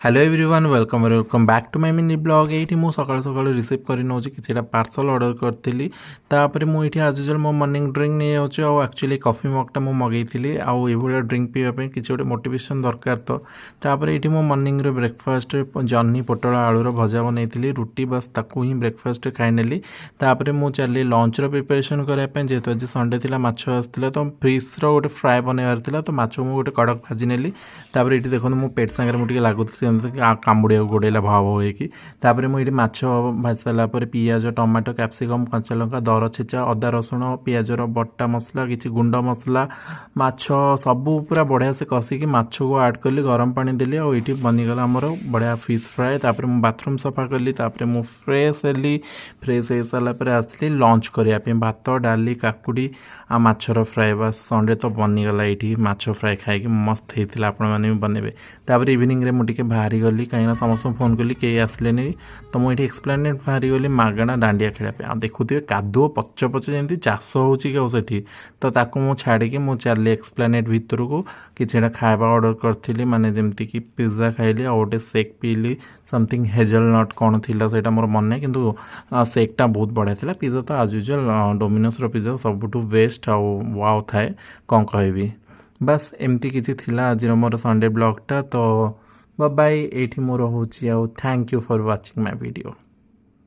Hello everyone welcome back to my mini blog ये मु सकाल सकाल रिसीव कर नौ कि पार्सल ऑर्डर करी तापर मुझे आज यूजुअल मो मॉर्निंग ड्रिंक नहीं जाऊँ एक्चुअली कॉफी मगटा मुझे मगैली आउ ये ड्रिंक पीवाई किसी गोटे मोटिवेशन दरकार तो तापर ये मो मॉर्निंग रे ब्रेकफास्ट जन्नी पोटल आलूर भजा बनई रुटी बस ताकू ही ब्रेकफास्ट खाईनेली तापर मुझे चली लंच प्रिपरेशन करने जेहेतु आज संडे थी माछ आसाला तो फिश रोटे फ्राए बनवार था तो माछ मुझे गोटे कड़क भाजी नेली तापर ये देखो मो पेट सांगे मुझे लगुच कामुड़िया गोड़ेला भाव होपर मुझे माछ भाजी सारापर पिज टमाटो कैप्सिकम कंचा लंका दर छेचा अदा रसुण पिजर बटा मसला किसी गुंड मसला माछ सबू पूरा बढ़िया से कषिकी माछ को आड कली गरम पानी देली और ये बनीगला आमर बढ़िया फिश फ्राए तापर मु बाथरूम सफा कली तापर मु फ्रेश हेली फ्रेश हो सारापर आसली लंच करने भात डाली काकुड़ी आ माछर फ्राए बस संडे तो बनीगला ये माछ फ्राए खाई मस्त होता आपण मैंने भी बनइबे तापर इवनिंग रे मुझे बाहरी गली कहीं समस्त फोन कली कई आसले तो मुझे एक्सप्लेनेट बाहरी गली मागणा डांडिया खेला देखुए कादुओ पच पच जमी चाष होती तो ताकू मु छाड़ी मु चली एक्सप्लेनेट भितर को किसी खावा ऑर्डर करी माने जमती कि पिज्जा खाइली आ गोटे सेक पीली समथिंग हेजलनट कौन थी से मोर मन नहीं किंतु सेकटा बहुत बढ़िया था पिज्जा तो आज यूजुअल डोमिनोस पिज्जा सबुठू बेस्ट आउ वाओ थाए कौन कहबी बस एमती किसी थिला आज मोर संडे ब्लॉगटा तो बाय बाय एठी मोर होची आउ thank you for watching my video.